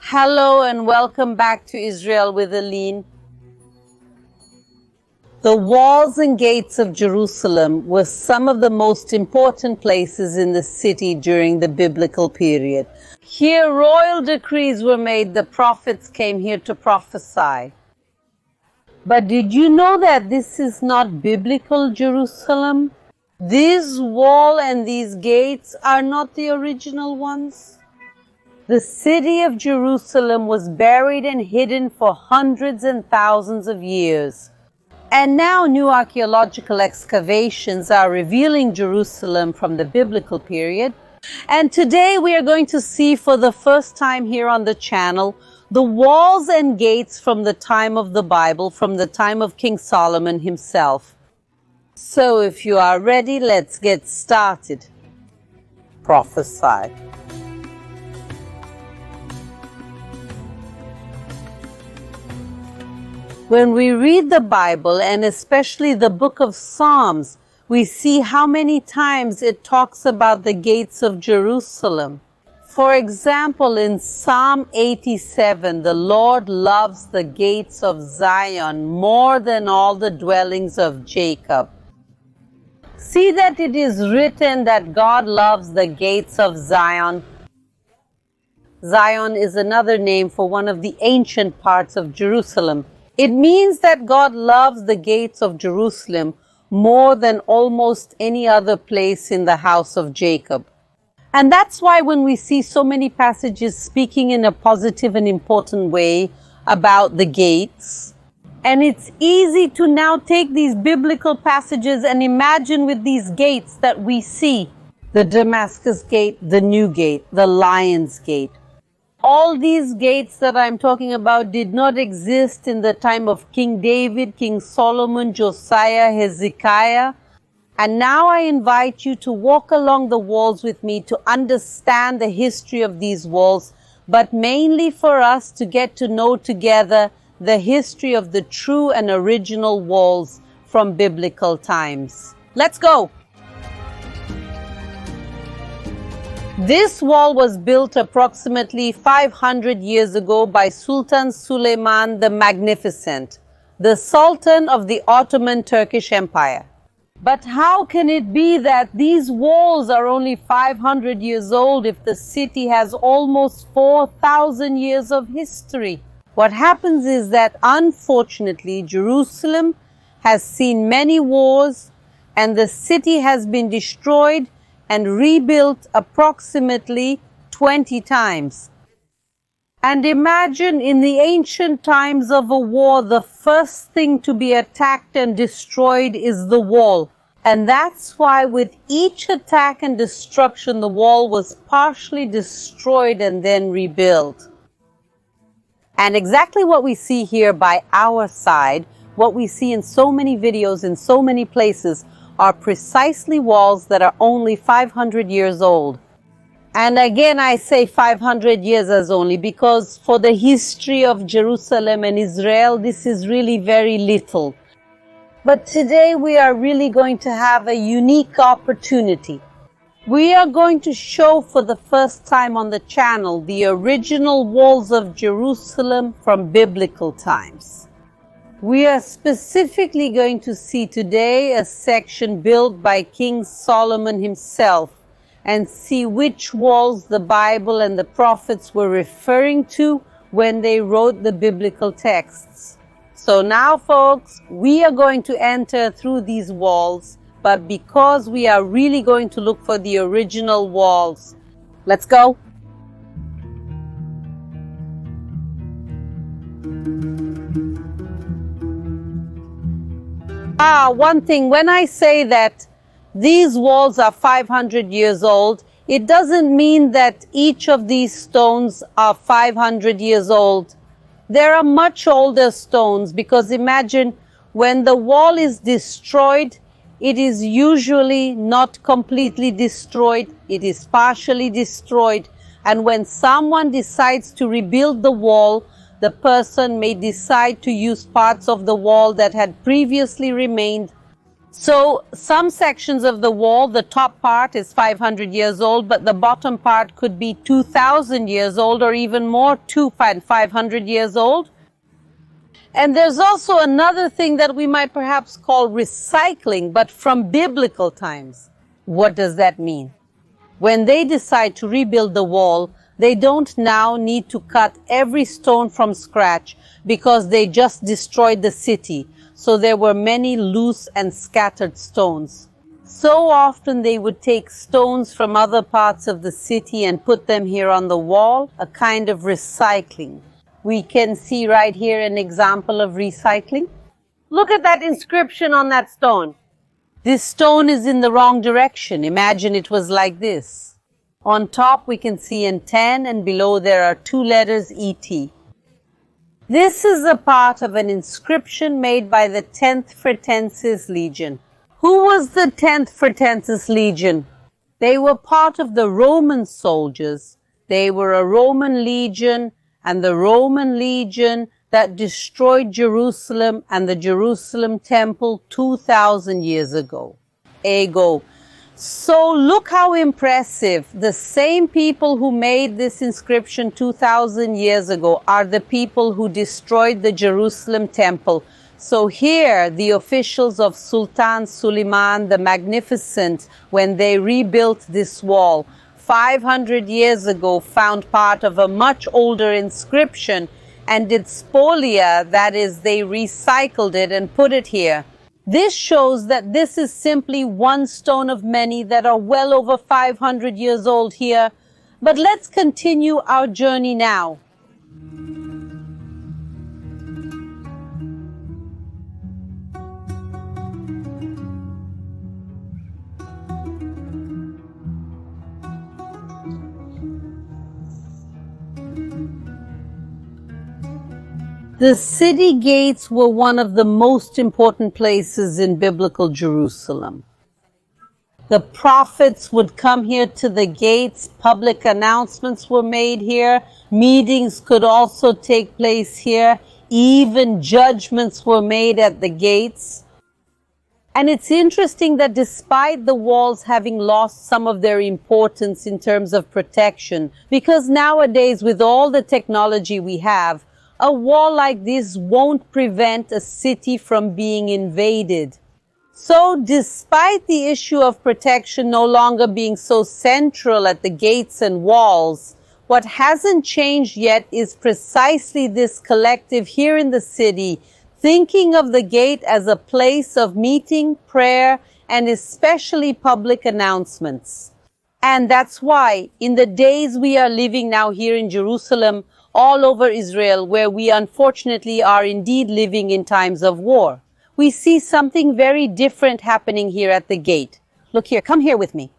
Hello and welcome back to Israel with Aline. The walls and gates of Jerusalem were some of the most important places in the city during the biblical period. Here royal decrees were made, the prophets came here to prophesy. But did you know that this is not biblical Jerusalem? This wall and these gates are not the original ones. The city of Jerusalem was buried and hidden for hundreds and thousands of years. And now new archaeological excavations are revealing Jerusalem from the biblical period. And today we are going to see for the first time here on the channel the walls and gates from the time of the Bible, from the time of King Solomon himself. So if you are ready, let's get started. Prophesy. When we read the Bible, and especially the book of Psalms, we see how many times it talks about the gates of Jerusalem. For example, in Psalm 87, the Lord loves the gates of Zion more than all the dwellings of Jacob. See that it is written that God loves the gates of Zion. Zion is another name for one of the ancient parts of Jerusalem. It means that God loves the gates of Jerusalem more than almost any other place in the house of Jacob. And that's why when we see so many passages speaking in a positive and important way about the gates, and it's easy to now take these biblical passages and imagine with these gates that we see, the Damascus gate, the new gate, the Lion's gate. All these gates that I'm talking about did not exist in the time of King David, King Solomon, Josiah, Hezekiah. And now I invite you to walk along the walls with me to understand the history of these walls, but mainly for us to get to know together the history of the true and original walls from biblical times. Let's go! This wall was built approximately 500 years ago by Sultan Süleyman the Magnificent, the Sultan of the Ottoman Turkish Empire. But how can it be that these walls are only 500 years old if the city has almost 4,000 years of history? What happens is that unfortunately Jerusalem has seen many wars and the city has been destroyed and rebuilt approximately 20 times. And imagine in the ancient times of a war, the first thing to be attacked and destroyed is the wall. And that's why with each attack and destruction, the wall was partially destroyed and then rebuilt. And exactly what we see here by our side, what we see in so many videos in so many places, are precisely walls that are only 500 years old. And again, I say 500 years as only because for the history of Jerusalem and Israel, this is really very little. But today we are really going to have a unique opportunity. We are going to show for the first time on the channel the original walls of Jerusalem from biblical times. We are specifically going to see today a section built by King Solomon himself and see which walls the Bible and the prophets were referring to when they wrote the biblical texts. So now, folks, we are going to enter through these walls, but because we are really going to look for the original walls, let's go. One thing, when I say that these walls are 500 years old, it doesn't mean that each of these stones are 500 years old. There are much older stones because imagine when the wall is destroyed, it is usually not completely destroyed, it is partially destroyed. And when someone decides to rebuild the wall, the person may decide to use parts of the wall that had previously remained. So some sections of the wall, the top part is 500 years old, but the bottom part could be 2,000 years old or even more, 500 years old. And there's also another thing that we might perhaps call recycling, but from biblical times. What does that mean? When they decide to rebuild the wall, they don't now need to cut every stone from scratch because they just destroyed the city. So there were many loose and scattered stones. So often they would take stones from other parts of the city and put them here on the wall, a kind of recycling. We can see right here an example of recycling. Look at that inscription on that stone. This stone is in the wrong direction. Imagine it was like this. On top we can see in 10 and below there are two letters ET. This is a part of an inscription made by the 10th Fretensis Legion. Who was the 10th Fretensis Legion? They were part of the Roman soldiers. They were a Roman legion, and the Roman legion that destroyed Jerusalem and the Jerusalem temple 2,000 years ago. So look how impressive. The same people who made this inscription 2,000 years ago are the people who destroyed the Jerusalem temple. So here, the officials of Sultan Suleiman the Magnificent, when they rebuilt this wall 500 years ago, found part of a much older inscription and did spolia, that is, they recycled it and put it here. This shows that this is simply one stone of many that are well over 500 years old here. But let's continue our journey now. The city gates were one of the most important places in biblical Jerusalem. The prophets would come here to the gates, public announcements were made here, meetings could also take place here, even judgments were made at the gates. And it's interesting that despite the walls having lost some of their importance in terms of protection, because nowadays with all the technology we have, a wall like this won't prevent a city from being invaded. So despite the issue of protection no longer being so central at the gates and walls, what hasn't changed yet is precisely this collective here in the city, thinking of the gate as a place of meeting, prayer, and especially public announcements. And that's why in the days we are living now here in Jerusalem, all over Israel, where we unfortunately are indeed living in times of war, we see something very different happening here at the gate. Look here, come here with me.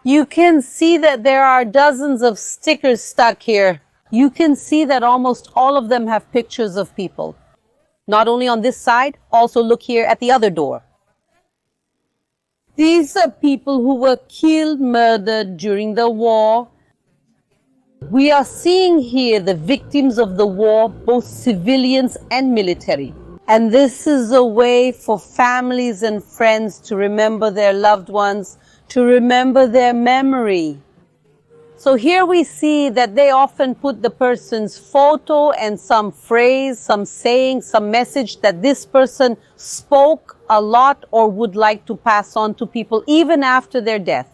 You can see that there are dozens of stickers stuck here. You can see that almost all of them have pictures of people. Not only on this side, also look here at the other door. These are people who were killed, murdered during the war. We are seeing here the victims of the war, both civilians and military. And this is a way for families and friends to remember their loved ones, to remember their memory. So here we see that they often put the person's photo and some phrase, some saying, some message that this person spoke a lot or would like to pass on to people even after their death.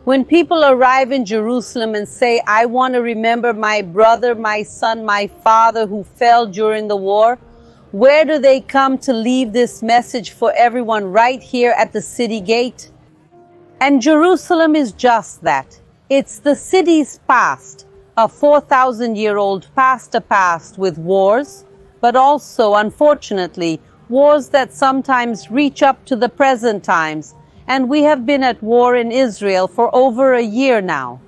When people arrive in Jerusalem and say, I want to remember my brother, my son, my father who fell during the war, where do they come to leave this message for everyone? Right here at the city gate. And Jerusalem is just that. It's the city's past, a 4,000-year-old past with wars, but also, unfortunately, wars that sometimes reach up to the present times. And we have been at war in Israel for over a year now.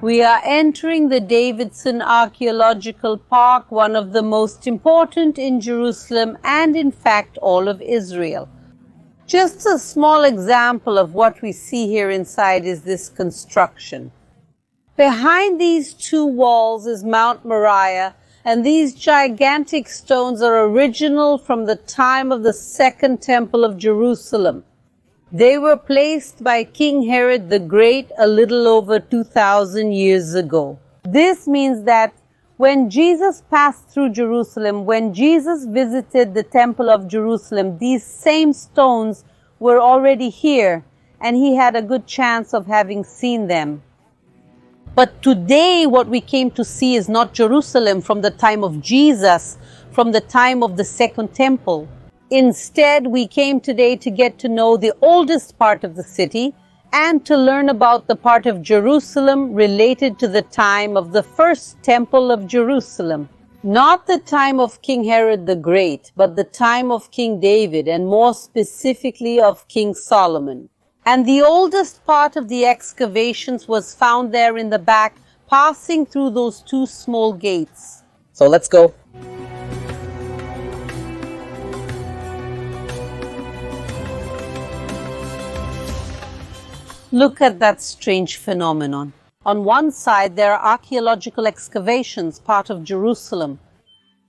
We are entering the Davidson Archaeological Park, one of the most important in Jerusalem and in fact all of Israel. Just a small example of what we see here inside is this construction. Behind these two walls is Mount Moriah, and these gigantic stones are original from the time of the Second Temple of Jerusalem. They were placed by King Herod the Great a little over 2,000 years ago. This means that when Jesus passed through Jerusalem, when Jesus visited the Temple of Jerusalem, these same stones were already here, and he had a good chance of having seen them. But today what we came to see is not Jerusalem from the time of Jesus, from the time of the Second Temple. Instead, we came today to get to know the oldest part of the city and to learn about the part of Jerusalem related to the time of the First Temple of Jerusalem. Not the time of King Herod the Great, but the time of King David, and more specifically of King Solomon. And the oldest part of the excavations was found there in the back, passing through those two small gates. So let's go. Look at that strange phenomenon. On one side, there are archaeological excavations, part of Jerusalem.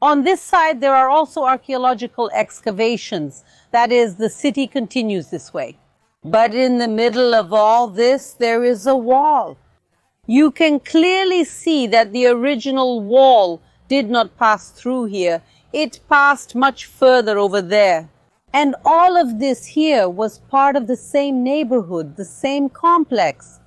On this side, there are also archaeological excavations. That is, the city continues this way. But in the middle of all this, there is a wall. You can clearly see that the original wall did not pass through here. It passed much further over there. And all of this here was part of the same neighborhood, the same complex.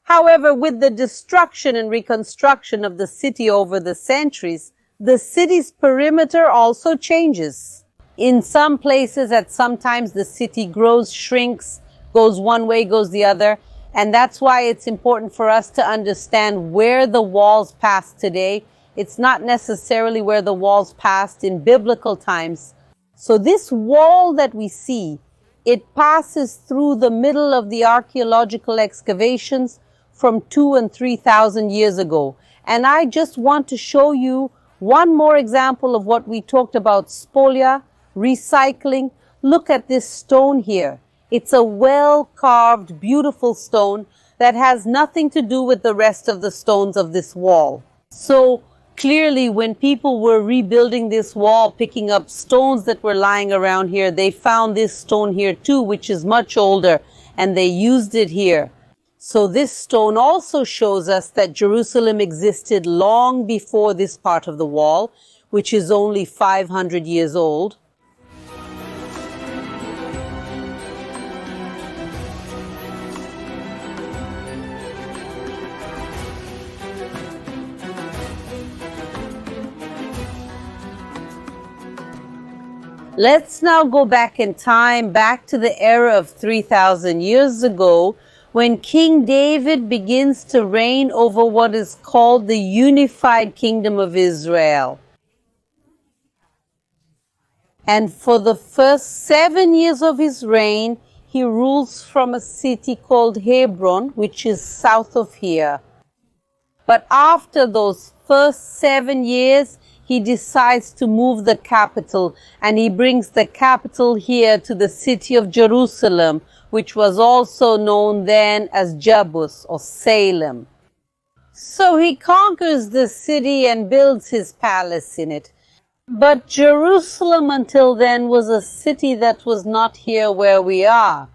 However, with the destruction and reconstruction of the city over the centuries, the city's perimeter also changes. In some places, at some times, the city grows, shrinks, goes one way, goes the other. And that's why it's important for us to understand where the walls pass today. It's not necessarily where the walls passed in biblical times. So this wall that we see, it passes through the middle of the archaeological excavations from 2,000 and 3,000 years ago. And I just want to show you one more example of what we talked about, spolia, recycling. Look at this stone here. It's a well-carved, beautiful stone that has nothing to do with the rest of the stones of this wall. So clearly, when people were rebuilding this wall, picking up stones that were lying around here, they found this stone here too, which is much older, and they used it here. So this stone also shows us that Jerusalem existed long before this part of the wall, which is only 500 years old. Let's now go back in time, back to the era of 3,000 years ago, when King David begins to reign over what is called the unified kingdom of Israel. And for the first 7 years of his reign, he rules from a city called Hebron, which is south of here. But after those first 7 years, he decides to move the capital, and he brings the capital here to the city of Jerusalem, which was also known then as Jebus or Salem. So he conquers the city and builds his palace in it. But Jerusalem until then was a city that was not here where we are.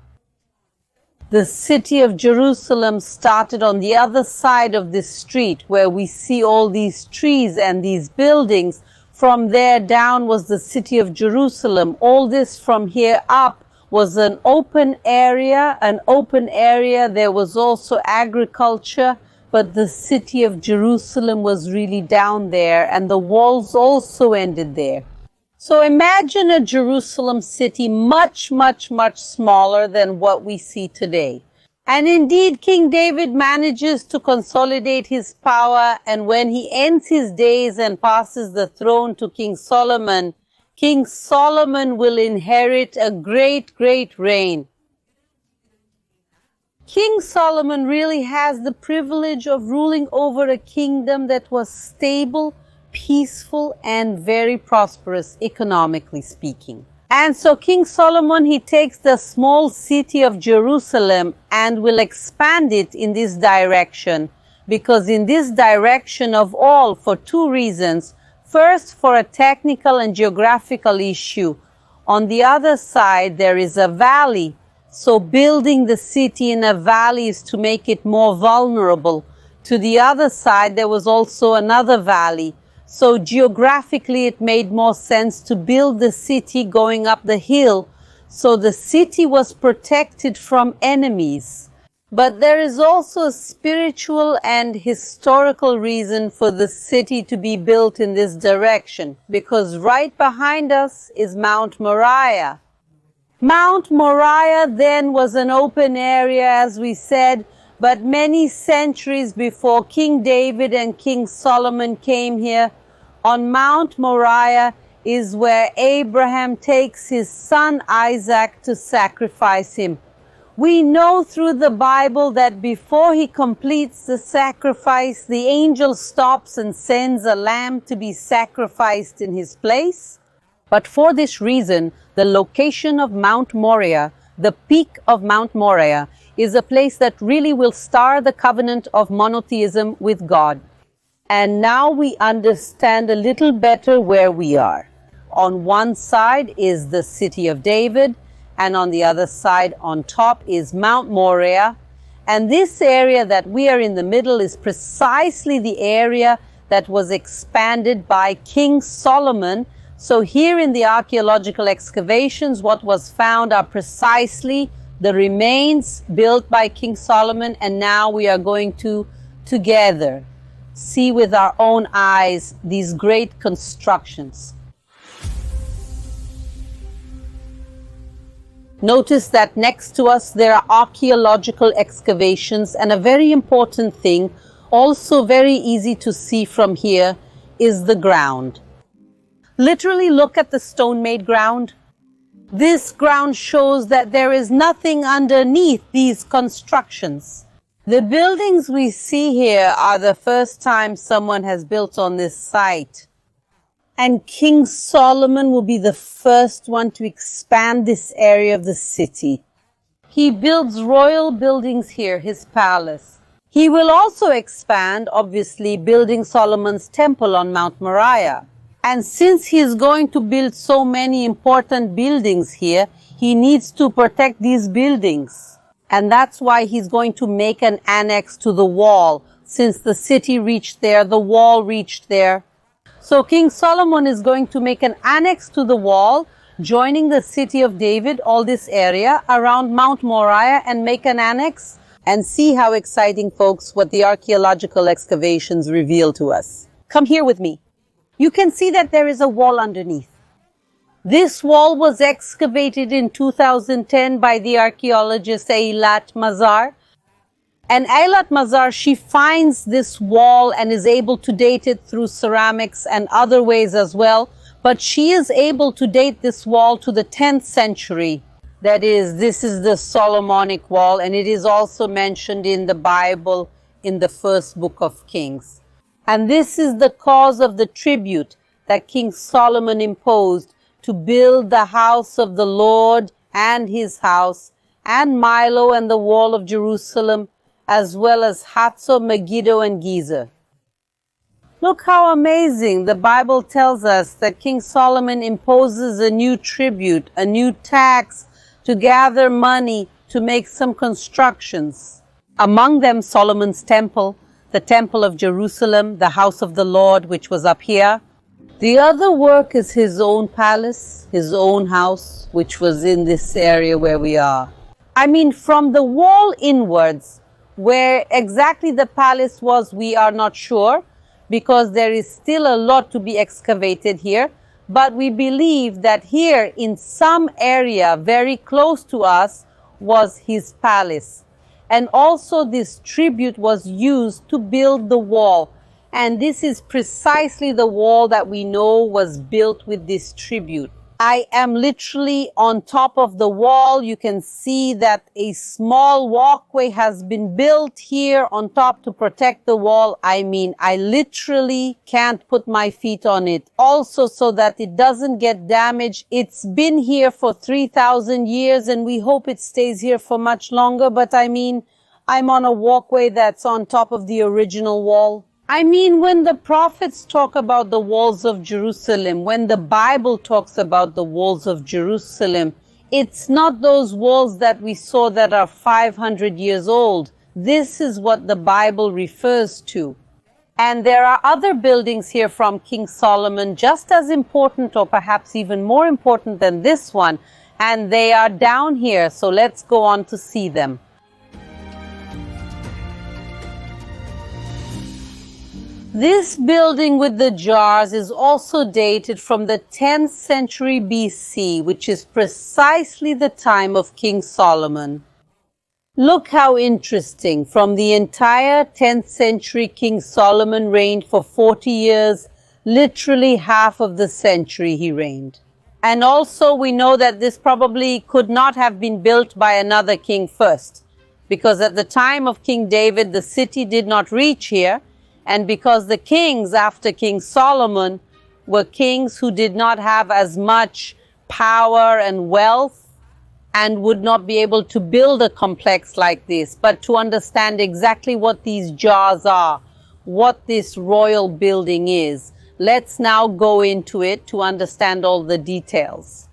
The city of Jerusalem started on the other side of this street where we see all these trees and these buildings. From there down was the city of Jerusalem. All this from here up was an open area. There was also agriculture, but the city of Jerusalem was really down there, and the walls also ended there. So imagine a Jerusalem city much, much, much smaller than what we see today. And indeed, King David manages to consolidate his power, and when he ends his days and passes the throne to King Solomon will inherit a great, great reign. King Solomon really has the privilege of ruling over a kingdom that was stable, peaceful, and very prosperous, economically speaking. And so King Solomon, he takes the small city of Jerusalem and will expand it in this direction, because in this direction of all, for two reasons. First, for a technical and geographical issue. On the other side, there is a valley. So building the city in a valley is to make it more vulnerable. To the other side, there was also another valley. So geographically, it made more sense to build the city going up the hill. So the city was protected from enemies. But there is also a spiritual and historical reason for the city to be built in this direction, because right behind us is Mount Moriah. Mount Moriah then was an open area, as we said, but many centuries before King David and King Solomon came here, on Mount Moriah is where Abraham takes his son Isaac to sacrifice him. We know through the Bible that before he completes the sacrifice, the angel stops and sends a lamb to be sacrificed in his place. But for this reason, the location of Mount Moriah, the peak of Mount Moriah, is a place that really will start the covenant of monotheism with God. And now we understand a little better where we are. On one side is the city of David, and on the other side, on top, is Mount Moriah. And this area that we are in the middle is precisely the area that was expanded by King Solomon. So here in the archaeological excavations, what was found are precisely the remains built by King Solomon, and now we are going to together see with our own eyes these great constructions. Notice that next to us there are archaeological excavations, and a very important thing, also very easy to see from here, is the ground. Literally look at the stone-made ground. This ground shows that there is nothing underneath these constructions. The buildings we see here are the first time someone has built on this site. And King Solomon will be the first one to expand this area of the city. He builds royal buildings here, his palace. He will also expand, obviously, building Solomon's temple on Mount Moriah. And since he is going to build so many important buildings here, he needs to protect these buildings. And that's why he's going to make an annex to the wall. Since the city reached there, the wall reached there. So King Solomon is going to make an annex to the wall, joining the city of David, all this area around Mount Moriah, and make an annex. And see how exciting, folks, what the archaeological excavations reveal to us. Come here with me. You can see that there is a wall underneath. This wall was excavated in 2010 by the archaeologist Eilat Mazar. And Eilat Mazar, she finds this wall and is able to date it through ceramics and other ways as well. But she is able to date this wall to the 10th century. That is, this is the Solomonic wall, and it is also mentioned in the Bible in the first book of Kings. And this is the cause of the tribute that King Solomon imposed to build the house of the Lord and his house, and Milo and the wall of Jerusalem, as well as Hatzor, Megiddo, and Gezer. Look how amazing. The Bible tells us that King Solomon imposes a new tribute, a new tax to gather money to make some constructions. Among them, Solomon's temple, the temple of Jerusalem, the house of the Lord, which was up here. The other work is his own palace, his own house, which was in this area where we are. I mean, from the wall inwards, where exactly the palace was, we are not sure, because there is still a lot to be excavated here. But we believe that here, in some area very close to us, was his palace. And also this tribute was used to build the wall. And this is precisely the wall that we know was built with this tribute. I am literally on top of the wall. You can see that a small walkway has been built here on top to protect the wall. I mean, I literally can't put my feet on it. Also, so that it doesn't get damaged. It's been here for 3,000 years and we hope it stays here for much longer. But I mean, I'm on a walkway that's on top of the original wall. I mean, when the prophets talk about the walls of Jerusalem, when the Bible talks about the walls of Jerusalem, it's not those walls that we saw that are 500 years old. This is what the Bible refers to. And there are other buildings here from King Solomon, just as important or perhaps even more important than this one. And they are down here, so let's go on to see them. This building with the jars is also dated from the 10th century BC, which is precisely the time of King Solomon. Look how interesting. From the entire 10th century, King Solomon reigned for 40 years, literally half of the century he reigned. And also we know that this probably could not have been built by another king first, because at the time of King David, the city did not reach here. And because the kings after King Solomon were kings who did not have as much power and wealth and would not be able to build a complex like this. But to understand exactly what these jars are, what this royal building is, let's now go into it to understand all the details.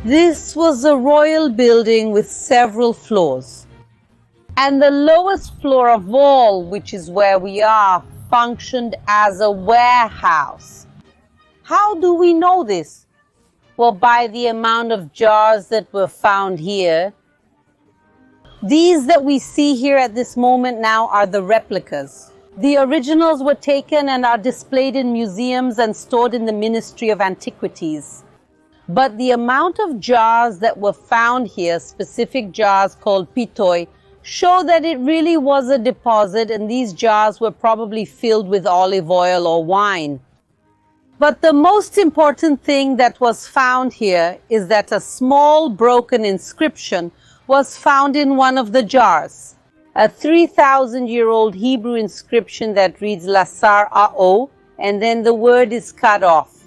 This was a royal building with several floors. And the lowest floor of all, which is where we are, functioned as a warehouse. How do we know this? Well, by the amount of jars that were found here. These that we see here at this moment now are the replicas. The originals were taken and are displayed in museums and stored in the Ministry of Antiquities. But the amount of jars that were found here, specific jars called pitoi, show that it really was a deposit, and these jars were probably filled with olive oil or wine. But the most important thing that was found here is that a small broken inscription was found in one of the jars. A 3,000-year-old Hebrew inscription that reads Lasar Ao, and then the word is cut off.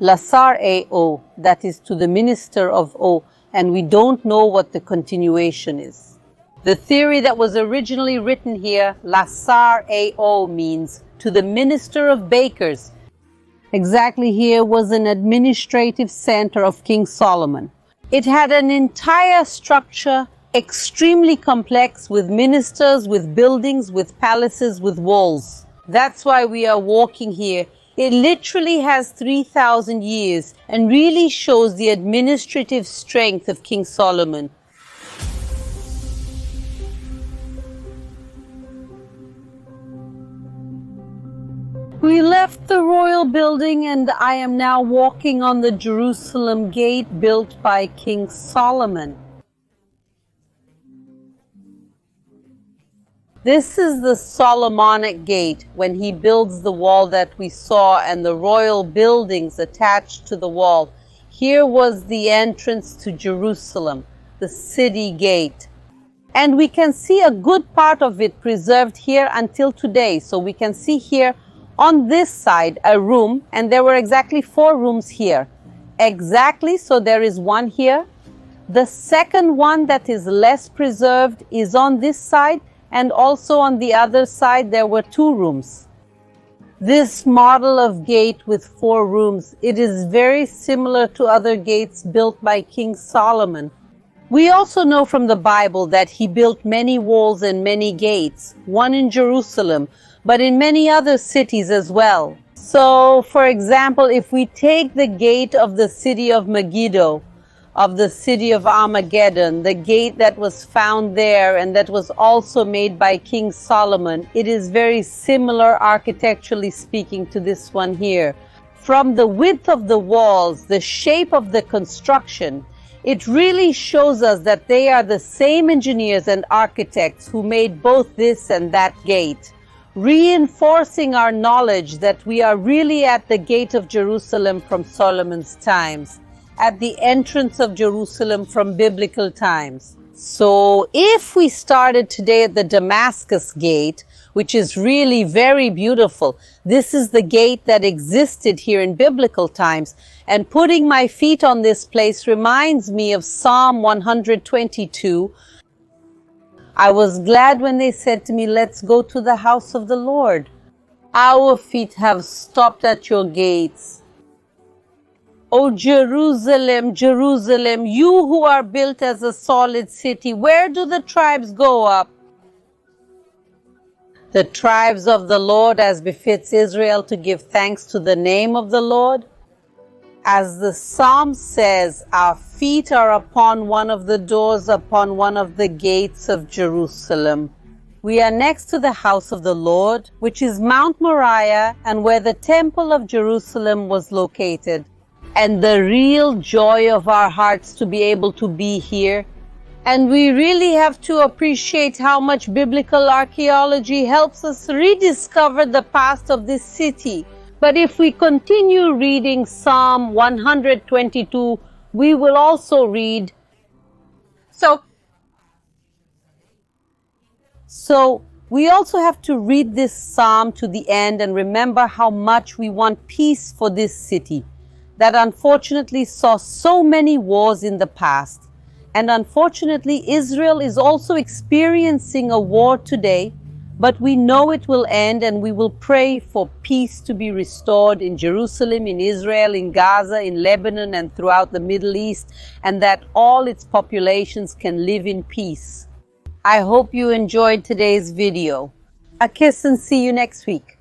Lasar Ao, that is to the minister of O, and we don't know what the continuation is. The theory that was originally written here, Lasar Ao, means to the minister of bakers. Exactly here was an administrative center of King Solomon. It had an entire structure, extremely complex, with ministers, with buildings, with palaces, with walls. That's why we are walking here. It literally has 3,000 years and really shows the administrative strength of King Solomon. We left the royal building and I am now walking on the Jerusalem gate built by King Solomon. This is the Solomonic gate, when he builds the wall that we saw and the royal buildings attached to the wall. Here was the entrance to Jerusalem, the city gate. And we can see a good part of it preserved here until today. So we can see here on this side a room, and there were exactly 4 rooms here. Exactly, so there is one here. The second one that is less preserved is on this side. And also on the other side, there were 2 rooms. This model of gate with 4 rooms, it is very similar to other gates built by King Solomon. We also know from the Bible that he built many walls and many gates, one in Jerusalem, but in many other cities as well. So, for example, if we take the gate of the city of Megiddo, of the city of Armageddon, the gate that was found there and that was also made by King Solomon, it is very similar architecturally speaking to this one here. From the width of the walls, the shape of the construction, it really shows us that they are the same engineers and architects who made both this and that gate. reinforcing our knowledge that we are really at the gate of Jerusalem from Solomon's times, at the entrance of Jerusalem from biblical times. So if we started today at the Damascus gate, which is really very beautiful, this is the gate that existed here in biblical times, and putting my feet on this place reminds me of Psalm 122. I was glad when they said to me, let's go to the house of the Lord. Our feet have stopped at your gates. O Jerusalem, Jerusalem, you who are built as a solid city, where do the tribes go up? The tribes of the Lord, as befits Israel, to give thanks to the name of the Lord. As the psalm says, our feet are upon one of the doors, upon one of the gates of Jerusalem. We are next to the house of the Lord, which is Mount Moriah, and where the temple of Jerusalem was located. And the real joy of our hearts to be able to be here. And we really have to appreciate how much biblical archaeology helps us rediscover the past of this city. But if we continue reading Psalm 122, we will also read. So we also have to read this psalm to the end and remember how much we want peace for this city that unfortunately saw so many wars in the past. And unfortunately, Israel is also experiencing a war today, but we know it will end, and we will pray for peace to be restored in Jerusalem, in Israel, in Gaza, in Lebanon, and throughout the Middle East, and that all its populations can live in peace. I hope you enjoyed today's video. A kiss and see you next week.